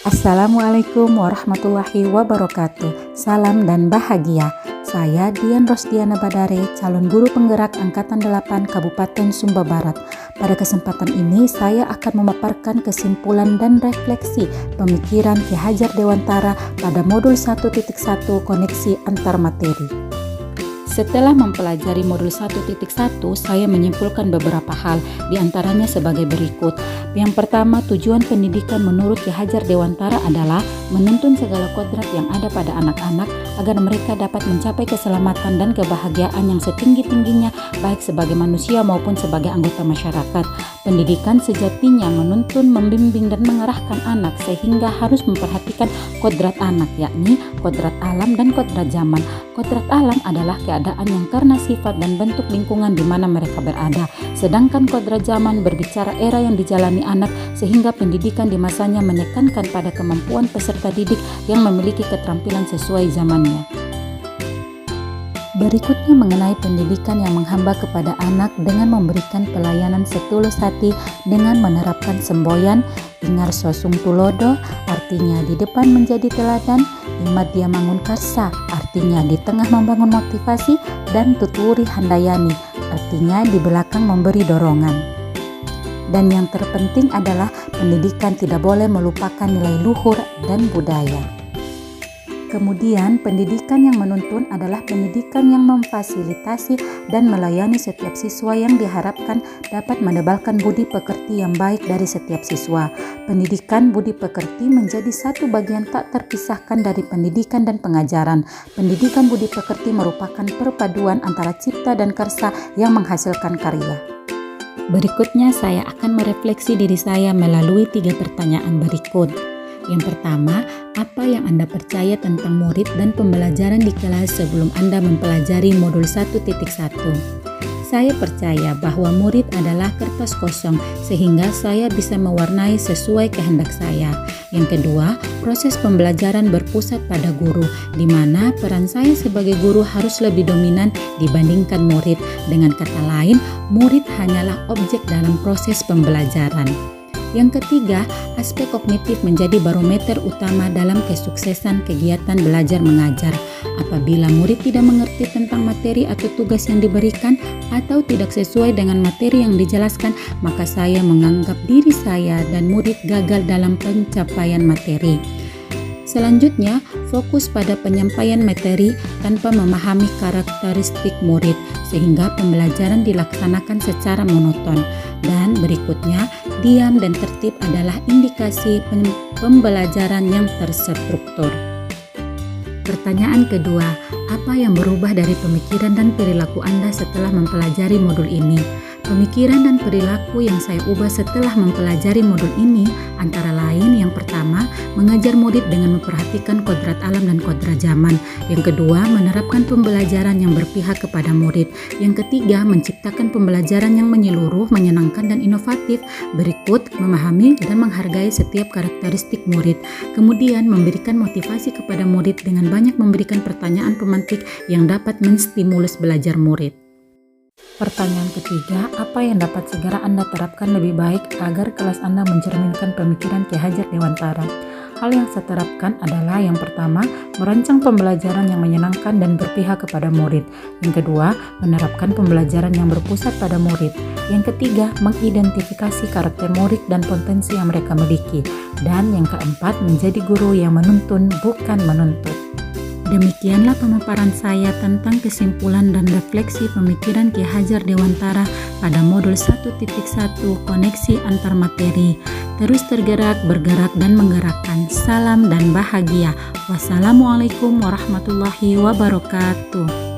Assalamualaikum warahmatullahi wabarakatuh. Salam dan bahagia. Saya Dian Rosdiana Badare, calon guru penggerak Angkatan 8 Kabupaten Sumba Barat. Pada kesempatan ini saya akan memaparkan kesimpulan dan refleksi pemikiran Ki Hajar Dewantara pada modul 1.1 koneksi antar materi. Setelah mempelajari modul 1.1, saya menyimpulkan beberapa hal, diantaranya sebagai berikut. Yang pertama, tujuan pendidikan menurut Ki Hajar Dewantara adalah menuntun segala kodrat yang ada pada anak-anak agar mereka dapat mencapai keselamatan dan kebahagiaan yang setinggi-tingginya, baik sebagai manusia maupun sebagai anggota masyarakat. Pendidikan sejatinya menuntun, membimbing, dan mengarahkan anak sehingga harus memperhatikan kodrat anak, yakni kodrat alam dan kodrat zaman. Kodrat alam adalah keadaan yang karena sifat dan bentuk lingkungan di mana mereka berada. Sedangkan kodrat zaman berbicara era yang dijalani anak, sehingga pendidikan di masanya menekankan pada kemampuan peserta didik yang memiliki keterampilan sesuai zamannya. Berikutnya mengenai pendidikan yang menghamba kepada anak dengan memberikan pelayanan setulus hati dengan menerapkan semboyan ingar sosung tulodo, artinya di depan menjadi teladan, imat dia mangun karsa, artinya di tengah membangun motivasi, dan tuturi handayani, artinya di belakang memberi dorongan. Dan yang terpenting adalah pendidikan tidak boleh melupakan nilai luhur dan budaya. Kemudian, pendidikan yang menuntun adalah pendidikan yang memfasilitasi dan melayani setiap siswa yang diharapkan dapat menebalkan budi pekerti yang baik dari setiap siswa. Pendidikan budi pekerti menjadi satu bagian tak terpisahkan dari pendidikan dan pengajaran. Pendidikan budi pekerti merupakan perpaduan antara cipta dan karsa yang menghasilkan karya. Berikutnya saya akan merefleksi diri saya melalui 3 pertanyaan berikut. Yang pertama, apa yang Anda percaya tentang murid dan pembelajaran di kelas sebelum Anda mempelajari modul 1.1? Saya percaya bahwa murid adalah kertas kosong sehingga saya bisa mewarnai sesuai kehendak saya. Yang kedua, proses pembelajaran berpusat pada guru, di mana peran saya sebagai guru harus lebih dominan dibandingkan murid. Dengan kata lain, murid hanyalah objek dalam proses pembelajaran. Yang ketiga, aspek kognitif menjadi barometer utama dalam kesuksesan kegiatan belajar mengajar. Apabila murid tidak mengerti tentang materi atau tugas yang diberikan atau tidak sesuai dengan materi yang dijelaskan, maka saya menganggap diri saya dan murid gagal dalam pencapaian materi. Selanjutnya, fokus pada penyampaian materi tanpa memahami karakteristik murid, sehingga pembelajaran dilaksanakan secara monoton. Dan berikutnya, diam dan tertib adalah indikasi pembelajaran yang terstruktur. Pertanyaan kedua, apa yang berubah dari pemikiran dan perilaku Anda setelah mempelajari modul ini? Pemikiran dan perilaku yang saya ubah setelah mempelajari modul ini antara lain, yang pertama, mengajar murid dengan memperhatikan kodrat alam dan kodrat zaman. Yang kedua, menerapkan pembelajaran yang berpihak kepada murid. Yang ketiga, menciptakan pembelajaran yang menyeluruh, menyenangkan, dan inovatif. Berikut, memahami dan menghargai setiap karakteristik murid. Kemudian, memberikan motivasi kepada murid dengan banyak memberikan pertanyaan pemantik yang dapat menstimulus belajar murid. Pertanyaan ketiga, apa yang dapat segera Anda terapkan lebih baik agar kelas Anda mencerminkan pemikiran Ki Hajar Dewantara? Hal yang saya terapkan adalah yang pertama, merancang pembelajaran yang menyenangkan dan berpihak kepada murid. Yang kedua, menerapkan pembelajaran yang berpusat pada murid. Yang ketiga, mengidentifikasi karakter murid dan potensi yang mereka miliki. Dan yang keempat, menjadi guru yang menuntun bukan menuntut. Demikianlah pemaparan saya tentang kesimpulan dan refleksi pemikiran Ki Hajar Dewantara pada modul 1.1 koneksi antar materi. Terus tergerak, bergerak, dan menggerakkan. Salam dan bahagia. Wassalamualaikum warahmatullahi wabarakatuh.